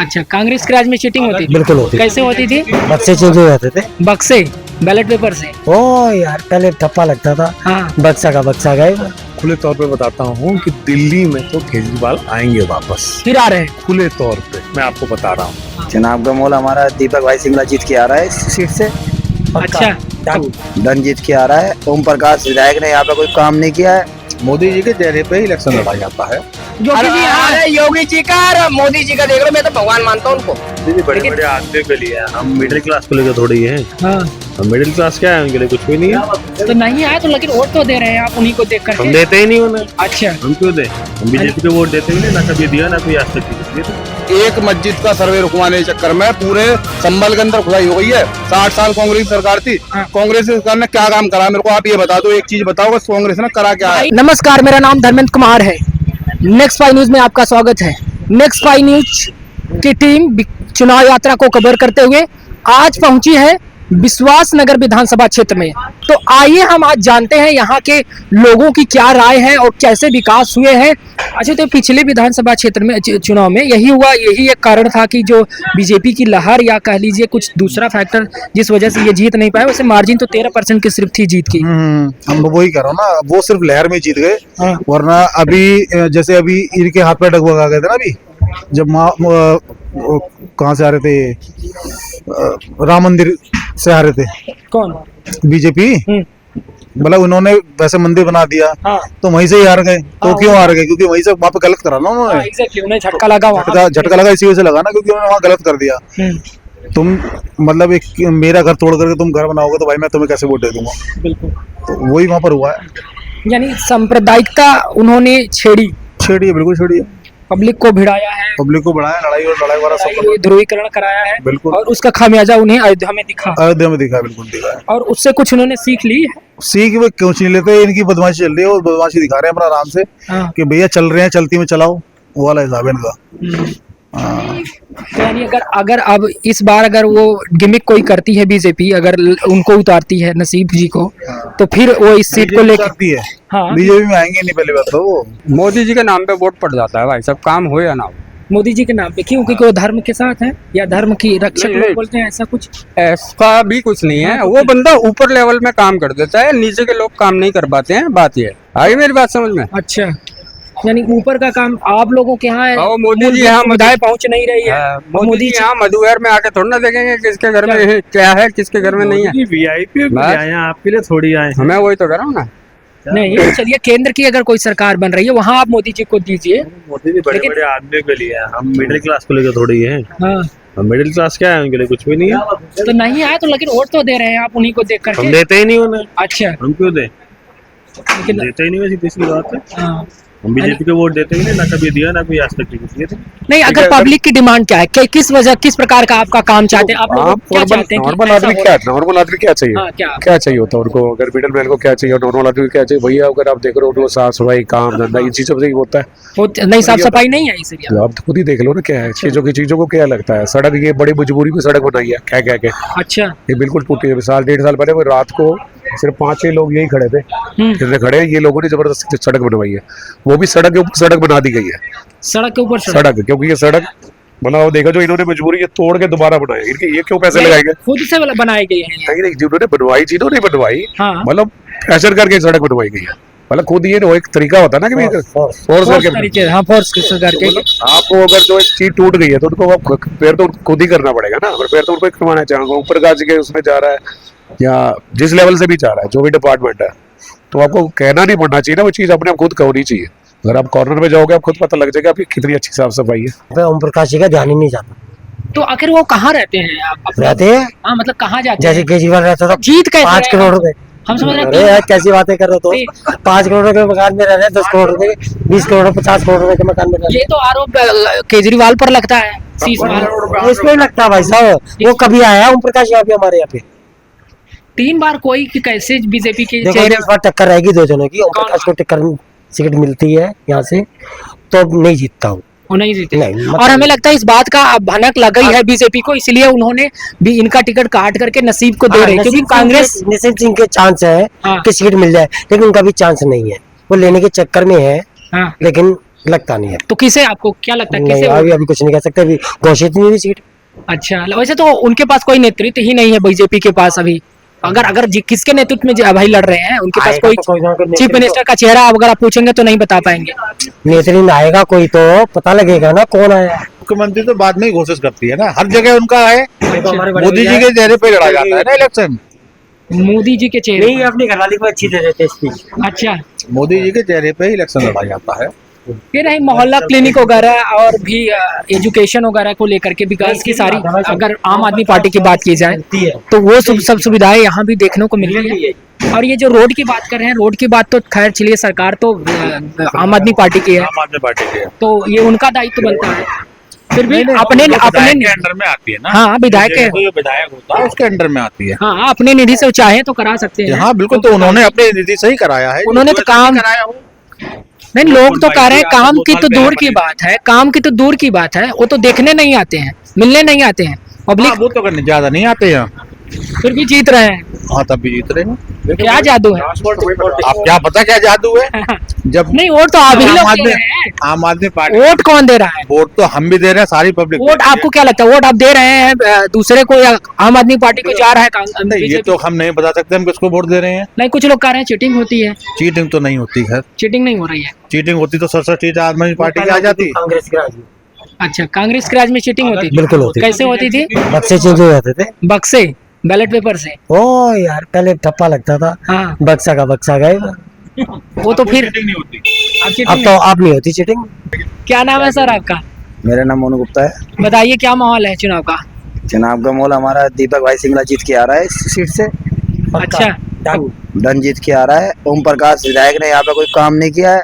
अच्छा, कांग्रेस के राज में चीटिंग होती थी? बिल्कुल होती। कैसे होती थी? बक्से चेंज हो जाते थे। बक्से बैलेट पेपर से? ओ यार पहले ठप्पा लगता था, हाँ। बक्सा का बक्सा गए। खुले तौर पे बताता हूँ कि दिल्ली में तो केजरीवाल आएंगे वापस, फिर आ रहे हैं? खुले तौर पे मैं आपको बता रहा हूँ। चुनाव का मोल हमारा दीपक भाई सिंगला जीत के आ रहा है इस सीट से। अच्छा, डन जीत के आ रहा है। ओम प्रकाश विधायक ने यहाँ पे कोई काम नहीं किया है। मोदी जी के चेहरे पे ही इलेक्शन लड़ा जाता है। योगी जी हाँ। अरे योगी जी का और मोदी जी का देख लो, मैं तो भगवान मानता हूँ उनको। दीदी बड़े बड़े आदमी के लिए है, हम मिडिल क्लास को लेकर थोड़ी है। हाँ। हम मिडिल क्लास क्या है, उनके लिए कुछ भी नहीं है। तो नहीं आया तो लेकिन वोट तो दे रहे हैं आप उन्हीं को देख हम कर। देते ही नहीं उन्हें। अच्छा, हम क्यों दे? हम बीजेपी को वोट देते ही नहीं, ना कभी दिया ना कोई आज तक की। एक मस्जिद का सर्वे रुकवाने के चक्कर में पूरे संभल के अंदर खुदाई हो गई है। 60 साल कांग्रेस सरकार थी, कांग्रेस सरकार ने क्या काम करा? मेरे को आप ये बता दो, एक चीज बताओ बस, कांग्रेस ने करा क्या है? नमस्कार, मेरा नाम धर्मेंद्र कुमार है। नेक्स्ट 5 न्यूज में आपका स्वागत है। नेक्स्ट 5 न्यूज की टीम चुनाव यात्रा को कवर करते हुए आज पहुंची है विश्वास नगर विधानसभा क्षेत्र में। तो आइए हम आज जानते हैं यहाँ के लोगों की क्या राय है और कैसे विकास हुए हैं। अच्छा, तो पिछले विधानसभा क्षेत्र में चुनाव में यही हुआ, यही एक कारण था कि जो बीजेपी की लहर या कह लीजिए कुछ दूसरा फैक्टर जिस वजह से ये जीत नहीं पाए। वैसे मार्जिन तो 13% की सिर्फ थी जीत की। हम वही कह रहा हूँ ना, वो सिर्फ लहर में जीत गए। वरना अभी जैसे अभी इनके हाथ पे डगमगा गए थे ना, अभी जब कहाँ से आ रहे थे, राम मंदिर से आ रहे थे। कौन? बीजेपी। मतलब उन्होंने वैसे मंदिर बना दिया। हाँ। तो वहीं से ही हार गए। तो हाँ, क्यों हार गए? क्योंकि वहीं से वहाँ पे गलत करा ना उन्होंने। एग्जैक्टली, उन्हें झटका लगा वहाँ। झटका लगा इसी वजह से लगा ना, क्योंकि उन्होंने वहाँ गलत कर दिया। तुम मतलब एक मेरा घर तोड़ करके तुम घर बनाओगे तो भाई मैं तुम्हें कैसे वोट दे दूंगा? बिल्कुल। तो वही वहाँ पर हुआ है। यानी सांप्रदायिकता उन्होंने छेड़ी छेड़ी है, बिल्कुल छेड़ी है। पब्लिक को भिड़ाया है, पब्लिक को बढ़ाया, लड़ाई वाला सब ध्रुवीकरण कराया है। बिल्कुल। और उसका खामियाजा उन्हें अयोध्या में दिखा। अयोध्या में दिखा, बिल्कुल दिखा है। और उससे कुछ उन्होंने सीख ली है। सीख वे क्यों नहीं लेते? इनकी बदमाशी चल रही है और बदमाशी दिखा रहे हैं अपना आराम से। हाँ। कि भैया चल रहे हैं, चलती में चलाओ, वो वाला हिसाब है इनका। तो यानी अगर अब इस बार अगर वो गिमिक कोई करती है बीजेपी, अगर उनको उतारती है नसीब जी को, तो फिर वो इस सीट को लेकर है। हाँ। बीजेपी में आएंगे नहीं पहले बात तो वो। मोदी जी के नाम पे वोट पड़ जाता है भाई, सब काम हो या ना हो। मोदी जी के नाम पे क्यों? क्योंकि वो धर्म के साथ है या धर्म की रक्षक लोग बोलते हैं, ऐसा कुछ? ऐसा भी कुछ नहीं है। वो बंदा ऊपर लेवल में काम कर देता है, नीचे के लोग काम नहीं कर पाते हैं, बात ये है। आई मेरी बात समझ में? अच्छा, यानी ऊपर का काम आप लोगों के यहाँ है। मोदी जी यहाँ सुविधाएं पहुँच नहीं रही है। मोदी जी यहाँ मधुबहर में आके थोड़ा ना देखेंगे किसके घर में क्या है, किसके घर में नहीं है। वीआईपी आपके लिए थोड़ी आए हैं। मैं वही तो कर रहा हूँ ना। नहीं, चलिए केंद्र की अगर कोई सरकार बन रही है वहाँ आप मोदी जी को दीजिए। मोदी जी बड़े बड़े आदमी के लिए है, हम मिडिल क्लास को लेकर थोड़ी है। हाँ। हम मिडिल क्लास क्या है, उनके लिए कुछ भी नहीं है। तो नहीं आया तो लेकिन वोट तो दे रहे हैं आप उन्हीं को देख कर। हम देते ही नहीं उन्हें। अच्छा, हम क्यों दे? लेकिन देते ही नहीं, वैसी तीसरी बात है। हाँ। हम बीजेपी को वोट देते ही नहीं, ना कभी दिया ना कोई आज तक की। नहीं, अगर पब्लिक की डिमांड क्या है, किस वजह किस प्रकार का आपका काम चाहते हैं आप लोग? क्या चाहते हैं? नॉर्मल आदमी क्या चाहिए? हाँ, क्या चाहिए होता है उनको? अगर मिडिल मैन को क्या चाहिए, नॉर्मल आदमी को क्या चाहिए? भैया अगर आप देख रहे हो उनको साफ सफाई, काम धंधा, इन चीजों से ही होता है। नहीं, साफ सफाई नहीं है इस एरिया। आप खुद ही देख लो ना क्या है चीजों को क्या लगता है। सड़क ये बड़ी मजबूरी में सड़क बनाई है, क्या क्या क्या। अच्छा, ये बिल्कुल टूटी है। साल 1.5 साल पहले वो रात को सिर्फ 5-6 लोग यही खड़े थे, जितने खड़े हैं ये लोगों ने जबरदस्ती सड़क बनवाई है। वो भी सड़क के ऊपर सड़क बना दी गई है। सड़क के ऊपर सड़क, क्योंकि ये सड़क बनाओ देखा जो इन्होंने मजबूरी ये तोड़ के दोबारा बनाया। इनके ये क्यों पैसे लगाएंगे? खुद से बनाए गए हैं। नहीं, जिन्होंने बनवाई, जिन्होंने बनवाई, हाँ। मतलब प्रेशर करके सड़क बनवाई गई है। मतलब खुद ये एक तरीका होता है ना कि फोर्स करके। हाँ, फोर्स करके। आपको अगर जो एक चीज टूट गई है तो उनको रिपेयर तो खुद ही करना पड़ेगा ना। रिपेयर तो उनको करवाना चाहूंगा, ऊपर का के उसमें जा रहा है या जिस लेवल से भी जा रहा है, जो भी डिपार्टमेंट है, तो आपको कहना नहीं पड़ना चाहिए ना, वो चीज अपने आप खुद होनी चाहिए। अगर आप कॉर्नर में जाओगे आप खुद पता लग जाएगा आपकी कितनी अच्छी साफ सफाई है। ओम प्रकाश जी का ध्यान ही नहीं जाता। तो आखिर वो कहाँ रहते हैं? आप रहते हैं। हाँ, मतलब कहाँ जाते जैसे हैं? केजरीवाल रहता था, जीत कैसे 5 करोड़ रुपए। हम समझ रहे अरे यार कैसी बातें कर रहे हो? तो 5 करोड़ के मकान में रह रहे हैं, 10 करोड़ रुपए, 20 करोड़, 50 करोड़ रुपए के मकान में रह रहे ये तो आरोप केजरीवाल पर लगता है। हैं। इसमें लगता है भाई साहब, वो कभी आया ओम प्रकाश यहाँ पे हमारे यहाँ पे? 3 बार कोई कि कैसे बीजेपी के देखो इस बार टक्कर रहेगी 2 जनों की। ओम प्रकाश को टिकट मिलती है यहाँ से तो अब नहीं जीतता हूँ। वो नहीं जीते। नहीं, और हमें लगता है इस बात का भनक लग गई है बीजेपी को, इसलिए उन्होंने भी इनका टिकट काट करके नसीब को दे रहे हैं। क्योंकि कांग्रेस नितिन सिंह के चांस है कि सीट मिल जाए, लेकिन उनका भी चांस नहीं है। वो लेने के चक्कर में है, लेकिन लगता नहीं है। तो किसे, आपको क्या लगता है नहीं, किसे? अभी कुछ नहीं कह सकते, अभी घोषित नहीं हुई सीट। अच्छा, वैसे तो उनके पास कोई नेतृत्व ही नहीं है बीजेपी के पास अभी। अगर किसके नेतृत्व में भाई लड़ रहे हैं, उनके पास आएगा कोई तो कोई ना कोई चीफ नेतृत्व- मिनिस्टर का चेहरा अगर आप पूछेंगे तो नहीं बता पाएंगे। नेतृत्व आएगा कोई तो पता लगेगा ना कौन आया। मुख्यमंत्री तो बाद में ही घोषित करती है ना, हर जगह उनका है। हमारे बड़े मोदी जी भैया के चेहरे पे लड़ा जाता है ना इलेक्शन। मोदी जी के चेहरे नहीं, अपनी घरवाली को अच्छी दे देते स्पीच। अच्छा, मोदी जी के चेहरे पे ही इलेक्शन लड़ा जाता है। फिर है मोहल्ला क्लिनिक वगैरह और भी एजुकेशन वगैरह को लेकर के विकास की सारी, अगर आम आदमी पार्टी की बात की जाए तो वो सब सुविधाएं यहाँ भी देखने को मिल रही है। और ये जो रोड की बात कर रहे हैं, रोड की बात तो खैर चलिए, सरकार तो आम आदमी पार्टी की है, आम आदमी पार्टी के तो ये उनका दायित्व बनता है। फिर भी अपने विधायक के अंडर में आती है ना। हाँ, विधायक के, जो विधायक होता है उसके अंडर में आती है। हाँ, अपने निधि से चाहे तो करा सकते हैं। हाँ बिल्कुल, तो उन्होंने अपनी निधि से ही कराया है। उन्होंने तो काम नहीं, लोग तो कह रहे हैं काम की तो दूर की बात है, काम की तो दूर की बात है, वो तो देखने नहीं आते हैं, मिलने नहीं आते हैं, पब्लिक वो तो करने ज्यादा नहीं आते हैं। फिर भी जीत रहे हैं। हाँ, तब भी जीत रहे हैं। क्या जादू है? आप क्या पता क्या जादू है? जब नहीं, वोट तो आप ही लोग दे रहे हैं। आम आदमी पार्टी, वोट कौन दे रहा है? वोट तो हम भी दे रहे हैं, सारी पब्लिक। वोट आपको क्या लगता है, वोट आप दे रहे हैं दूसरे को या आम आदमी पार्टी को जा रहा है? नहीं, ये तो हम नहीं बता सकते हम किसको वोट दे रहे हैं। नहीं, कुछ लोग कह रहे हैं चीटिंग होती है। चीटिंग तो नहीं होती है। चीटिंग नहीं हो रही है। चीटिंग होती तो 67 सीट आम आदमी पार्टी की आ जाती। कांग्रेस के राज में अच्छा, कांग्रेस के राज में चीटिंग होती थी? बिल्कुल होती थी। कैसे होती थी? बक्से चेंज हो जाते थे। बक्से, बैलेट पेपर से? ओ यार, पहले ठप्पा लगता था, हाँ, बक्सा का बक्सा गए। वो तो फिर नहीं होती। अब अब चीटिंग तो अब नहीं होती चीटिंग। नहीं। क्या नाम है सर आपका? मेरा नाम मोनू गुप्ता है। बताइए क्या माहौल है चुनाव का? चुनाव का मोल हमारा दीपक भाई सिंगला जीत के आ रहा है इस सीट से। अच्छा, डन जीत के आ रहा है। ओम प्रकाश विधायक ने यहाँ पे कोई काम नहीं किया है,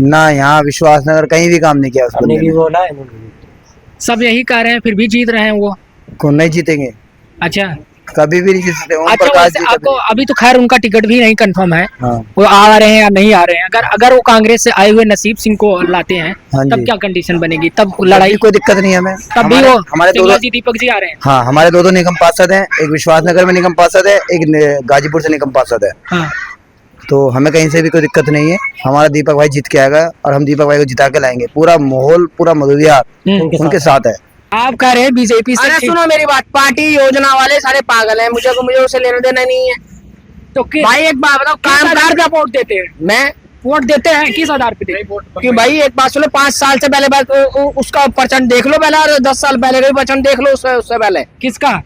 ना यहाँ विश्वास नगर कहीं भी काम नहीं किया उसको। हमने भी बोला है, इन्होंने भी। सब यही कह रहे हैं, फिर भी जीत रहे हैं वो। को नहीं जीतेंगे, अच्छा, कभी भी नहीं जीत सकते। ओम अच्छा, प्रकाश वैसे जी आपको अभी तो खैर उनका टिकट भी नहीं कंफर्म है, हाँ वो आ रहे हैं या नहीं आ रहे हैं। अगर वो कांग्रेस से आए हुए नसीब सिंह को लाते हैं हाँ तब जी। क्या कंडीशन बनेगी? तब लड़ाई लड़ाई, कोई दिक्कत नहीं है हमें। तब भी वो हमारे सिंगला जी, दीपक जी आ रहे हैं। हाँ, हमारे दो निगम पार्षद हैं, एक विश्वास नगर में निगम पार्षद है, एक गाजीपुर से निगम पार्षद है। हाँ, तो हमें कहीं से भी कोई दिक्कत नहीं है। हमारा दीपक भाई जीत के आएगा और हम दीपक भाई को जिता के लाएंगे। पूरा माहौल, पूरा मधुविहार उनके साथ है। आप कह रहे हैं बीजेपी से? अरे सुनो मेरी बात, पार्टी योजना वाले सारे पागल हैं, मुझे उसे लेना देना नहीं है। तो भाई एक बात बताओ, काम आधार कर पे वोट देते हैं? मैं वोट देते हैं किस आधार पे देते हैं? कि भाई एक बात सुनो, 5 साल से पहले बात उसका परचेंट देख लो पहले, और 10 साल पहले का भी परचेंट देख लो उससे पहले। किसका?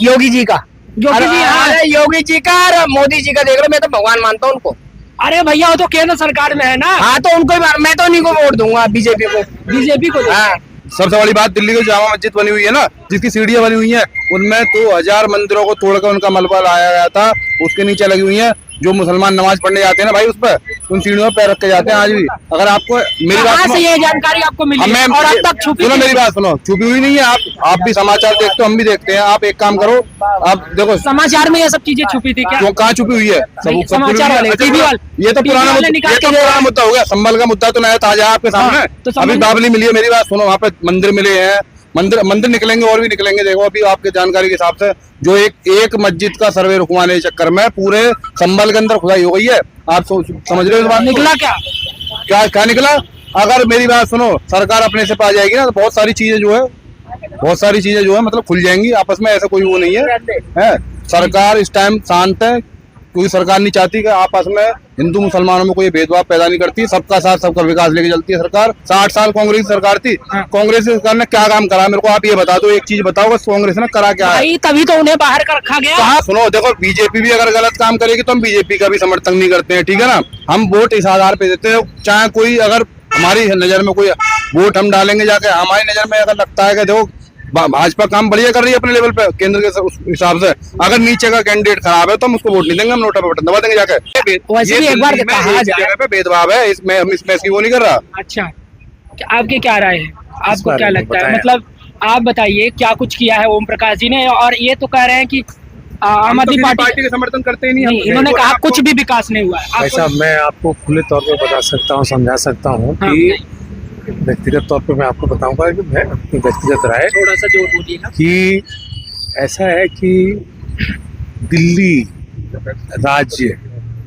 योगी जी का। योगी जी, हाँ। अरे योगी जी का और मोदी जी का देख लो, मैं तो भगवान मानता हूँ उनको। अरे भैया, वो तो केंद्र सरकार में है ना। हाँ, तो उनको मैं तो उन्हीं को वोट दूंगा, बीजेपी को। बीजेपी को देते हैं। हाँ, सबसे बड़ी बात, दिल्ली की जामा मस्जिद बनी हुई है ना, जिसकी सीढ़ियां बनी हुई हैं, उनमें 2000 मंदिरों को तोड़कर उनका मलबा लाया गया था, उसके नीचे लगी हुई हैं। जो मुसलमान नमाज पढ़ने जाते हैं ना भाई, उस पर उन सीढ़ियों पर पैर रख के जाते हैं आज भी। अगर आपको मेरी बात कहाँ सुनो, से ये जानकारी आपको मिली मैं और अब तक छुपी सुनो थी? मेरी बात सुनो, छुपी हुई नहीं है। आप भी समाचार देखते हो, हम भी देखते हैं। आप एक काम करो, आप देखो समाचार में ये सब चीजें छुपी थी क्या? क्यों, कहाँ छुपी हुई है? नहीं, सब समाचार वाले, अच्छा, टीवी वाले, ये तो टीवी पुराना वाले मुद्दा, निकाल ये के तो दे रहे पुराना हैं। मुद्दा हो गया। संभल का मुद्दा तो नया ताजा है आपके सामने। तो संभल अभी बाबली मिली है। मेरी बात सुनो, वहाँ पे मंदिर मिले हैं, मंदिर निकलेंगे और भी निकलेंगे। देखो अभी आपके जानकारी के हिसाब से जो एक मस्जिद का सर्वे रुकवाने के चक्कर में पूरे संभल के अंदर खुदाई हो गई है। आप समझ रहे हो इस बात को? निकला क्या? क्या निकला? अगर मेरी बात सुनो, सरकार अपने से पा जाएगी ना, तो बहुत सारी चीजें जो है मतलब खुल जाएंगी आपस में। ऐसा कोई वो नहीं है। सरकार इस टाइम शांत है, क्योंकि सरकार नहीं चाहती कि आपस में हिंदू मुसलमानों में कोई भेदभाव पैदा नहीं करती। सबका साथ सबका विकास लेके चलती है सरकार। 60 साल कांग्रेस की सरकार थी, कांग्रेस की सरकार ने क्या काम करा? मेरे को आप ये बता दो, एक चीज बताओ बस, कांग्रेस ने करा क्या है? भाई तभी तो उन्हें बाहर कर रखा गया। कहा सुनो, देखो बीजेपी भी अगर गलत काम करेगी तो हम बीजेपी का भी समर्थन नहीं करते हैं, ठीक है ना। हम वोट इस आधार पे देते हैं, चाहे कोई अगर हमारी नजर में कोई वोट हम डालेंगे जाके, हमारी नजर में अगर लगता है कि देखो भाजपा काम बढ़िया कर रही है अपने लेवल पे केंद्र के उस हिसाब से, अगर नीचे का कैंडिडेट खराब है तो हम उसको वोट नहीं देंगे, हम नोटा पे बटन दबा देंगे जाके। वैसे भी एक बार कहा जाए पे भेदभाव है, इसमें हम इसमें इसकी वो नहीं कर रहा। अच्छा, आपकी क्या राय है? आपको क्या लगता है? मतलब आप बताइए, क्या कुछ किया है ओम प्रकाश जी ने? और ये तो कह रहे हैं कि आम आदमी पार्टी के समर्थन करते ही नहीं, नहीं। इन्होंने कहा कुछ भी विकास नहीं हुआ है। ऐसा मैं आपको खुले तौर पे बता सकता हूँ, समझा सकता हूँ कि व्यक्तिगत तौर पे मैं आपको बताऊंगा कि मैं अपनी व्यक्तिगत राय थोड़ा सा जोर बोलिएगा। कि ऐसा है कि दिल्ली राज्य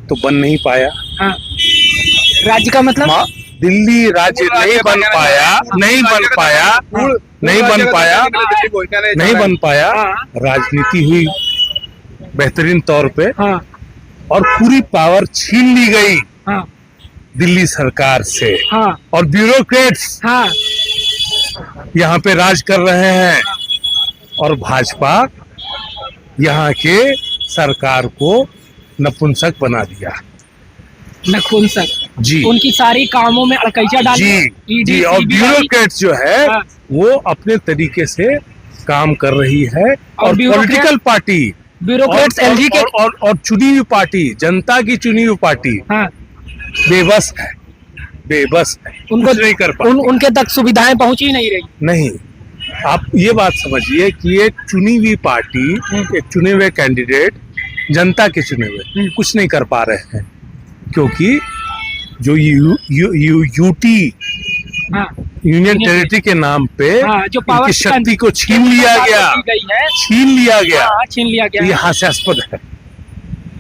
तो बन नहीं पाया। हाँ, राज्य का मतलब दिल्ली राज्य नहीं बन पाया राजनीति हुई बेहतरीन तौर पे हाँ और पूरी पावर छीन ली गई हाँ दिल्ली सरकार से हाँ और ब्यूरोक्रेट्स हाँ यहाँ पे राज कर रहे हैं और भाजपा यहाँ के सरकार को नपुंसक बना दिया। नपुंसक जी उनकी सारी कामों में अड़कैचा डाल जी और ब्यूरोक्रेट्स जो है हाँ। वो अपने तरीके से काम कर रही है और bureaucrat- political party bureaucrats LG के और चुनी हुई पार्टी, जनता की चुनी हुई पार्टी हाँ बेबस है उनको कुछ नहीं कर पा उनके तक सुविधाएं पहुंची नहीं रही। नहीं। आप ये बात समझिए कि एक चुनी हुई पार्टी, एक चुने हुए कैंडिडेट, जनता के चुने हुए कुछ नहीं कर पा रहे हैं क्योंकि जो यूटी हाँ यूनियन टेरिटरी के नाम पे हाँ, जो पावर उनकी शक्ति को छीन लिया गया हाँ, छीन लिया गया ये हास्यास्पद है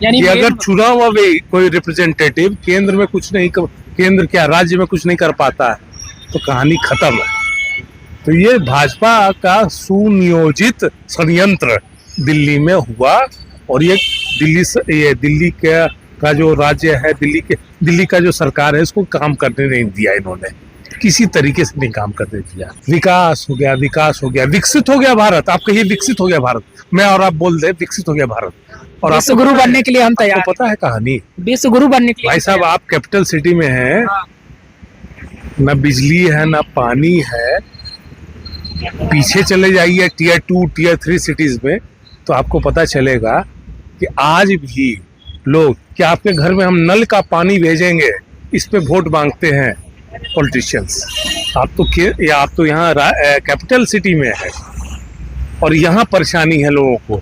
यानी कि अगर चुनाव में कोई रिप्रेजेंटेटिव केंद्र में कुछ नहीं केंद्र क्या राज्य में कुछ नहीं कर पाता है तो कहानी खत्म है। तो ये भाजपा का सुनियोजित षड्यंत्र दिल्ली में हुआ और ये दिल्ली का जो राज्य है, दिल्ली का जो सरकार है, इसको काम करने नहीं दिया इन्होंने, किसी तरीके से नहीं काम करने दिया। विकास हो गया, विकसित हो गया भारत। आप कहिए विकसित हो गया भारत, मैं और आप बोल दे विकसित हो गया भारत। और विश्व गुरु बनने के लिए हम तैयार, आपको पता है कहानी, विश्व गुरु बनने के लिए भाई साहब आप कैपिटल सिटी में हैं, न बिजली है न पानी है, पीछे चले जाइए टियर 2 टियर 3 सिटीज में तो आपको पता चलेगा कि आज भी लोग, क्या आपके घर में हम नल का पानी भेजेंगे, इस पे वोट मांगते हैं पॉलिटिशियंस। आप तो यहाँ कैपिटल सिटी में है और यहाँ परेशानी है लोगों को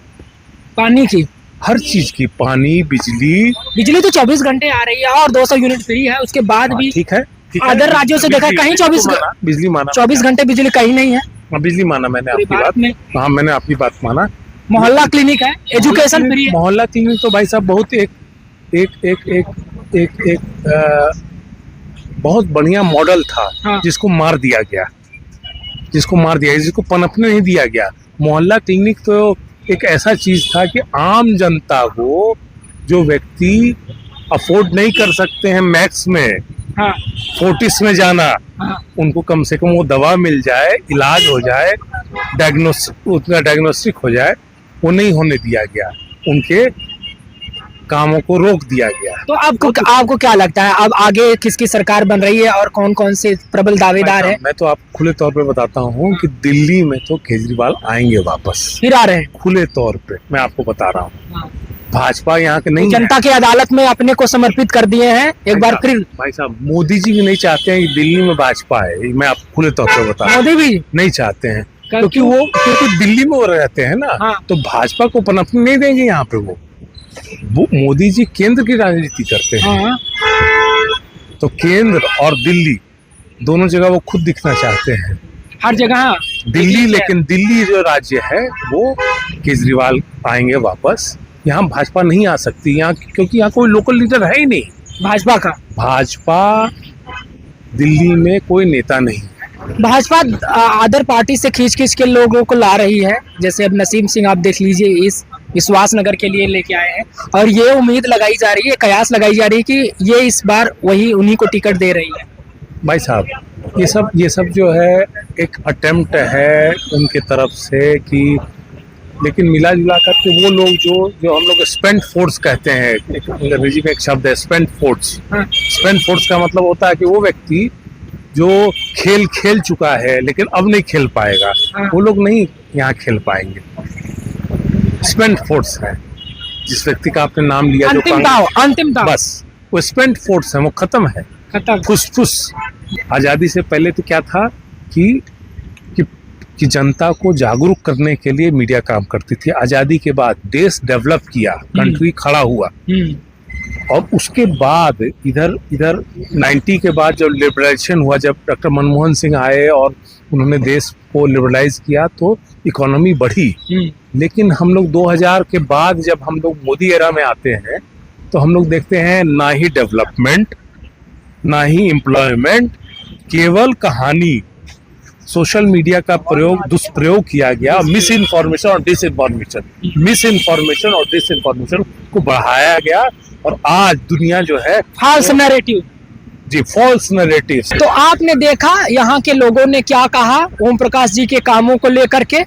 पानी की, हर चीज की, पानी, बिजली तो 24 घंटे आ रही है और 200 यूनिट फ्री है, उसके बाद भी ठीक है। अदर राज्यों से देखा कहीं 24 घंटे बिजली कहीं नहीं है। हाँ, बिजली माना मैंने आपकी बात में। हाँ, मैंने आपकी बात माना। मोहल्ला क्लिनिक है, एजुकेशन फ्री है। मोहल्ला क्लिनिक तो भाई साहब बहुत एक बहुत बढ़िया मॉडल था। हाँ। जिसको मार दिया, जिसको पनपने नहीं दिया गया। मोहल्ला क्लिनिक तो एक ऐसा चीज था कि आम जनता को, जो व्यक्ति अफोर्ड नहीं कर सकते हैं मैक्स में, हाँ। फोर्टिस में जाना, हाँ। उनको कम से कम वो दवा मिल जाए, इलाज हो जाए, डायग्नोस्टिक हो जाए, वो नहीं होने दिया गया, उनके कामों को रोक दिया गया। तो आपको क्या लगता है अब आगे किसकी सरकार बन रही है और कौन कौन से प्रबल दावेदार है? मैं तो आप खुले तौर पे बताता हूँ कि दिल्ली में तो केजरीवाल आएंगे वापस, फिर आ रहे हैं खुले तौर पे मैं आपको बता रहा हूँ। भाजपा यहाँ के नहीं, जनता की अदालत में अपने को समर्पित कर दिए हैं एक बार फिर। भाई साहब मोदी जी भी नहीं चाहते हैं कि दिल्ली में भाजपा है, मैं आपको खुले तौर पे बता रहा हूँ। मोदी भी नहीं चाहते हैं क्योंकि दिल्ली में वो रहते हैं ना। हाँ। तो भाजपा को पनपने नहीं देंगे यहाँ पे। वो मोदी जी केंद्र की राजनीति करते हैं। हाँ। तो केंद्र और दिल्ली दोनों जगह वो खुद दिखना चाहते हैं, हर जगह दिल्ली। लेकिन दिल्ली जो राज्य है वो केजरीवाल आएंगे वापस, यहाँ भाजपा नहीं आ सकती यहाँ, क्योंकि यहाँ कोई लोकल लीडर है ही नहीं भाजपा दिल्ली में कोई नेता नहीं। भाजपा अदर पार्टी से खींच के लोगों को ला रही है, जैसे अब नसीम सिंह आप देख लीजिए, इस विश्वास नगर के लिए लेके आए हैं और ये उम्मीद लगाई जा रही है, कयास लगाई जा रही है कि ये इस बार वही उन्हीं को टिकट दे रही है। भाई साहब ये सब जो है एक अटेम्प्ट है उनके तरफ से कि, लेकिन मिला जुला कर के वो लोग जो हम लोग स्पेंट फोर्स कहते हैं, अंग्रेजी में एक शब्द है स्पेंट फोर्स। स्पेंट फोर्स का मतलब होता है कि वो व्यक्ति जो खेल चुका है लेकिन अब नहीं खेल पाएगा, वो लोग नहीं यहाँ खेल पाएंगे। स्पेंट फोर्स है, जिस व्यक्ति का आपने नाम लिया, अंतिम दाव, बस वो स्पेंट फोर्स है, वो खत्म है, फुस। आजादी से पहले तो क्या था कि जनता को जागरूक करने के लिए मीडिया काम करती थी। आजादी के बाद देश डेवलप किया, कंट्री खड़ा हुआ, और उसके बाद इधर 90 के बाद जब लिबरलाइजेशन हुआ, जब डॉक्टर मनमोहन सिंह आए और उन्होंने देश को लिबरलाइज किया तो इकोनॉमी बढ़ी। लेकिन हम लोग 2000 के बाद जब हम लोग मोदी एरा में आते हैं तो हम लोग देखते हैं ना ही डेवलपमेंट ना ही एम्प्लॉयमेंट, केवल कहानी। सोशल मीडिया का दुष्प्रयोग किया गया, मिस इन्फॉर्मेशन और डिसइन्फॉर्मेशन को बढ़ाया गया, और आज दुनिया जो है फॉल्स नैरेटिव। जी फॉल्स नैरेटिव। तो आपने देखा यहाँ के लोगों ने क्या कहा ओम प्रकाश जी के कामों को लेकर के।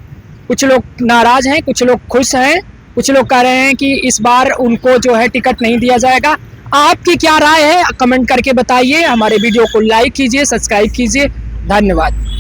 कुछ लोग नाराज हैं, कुछ लोग खुश हैं, कुछ लोग कह रहे हैं कि इस बार उनको जो है टिकट नहीं दिया जाएगा। आपकी क्या राय है कमेंट करके बताइए। हमारे वीडियो को लाइक कीजिए, सब्सक्राइब कीजिए। धन्यवाद।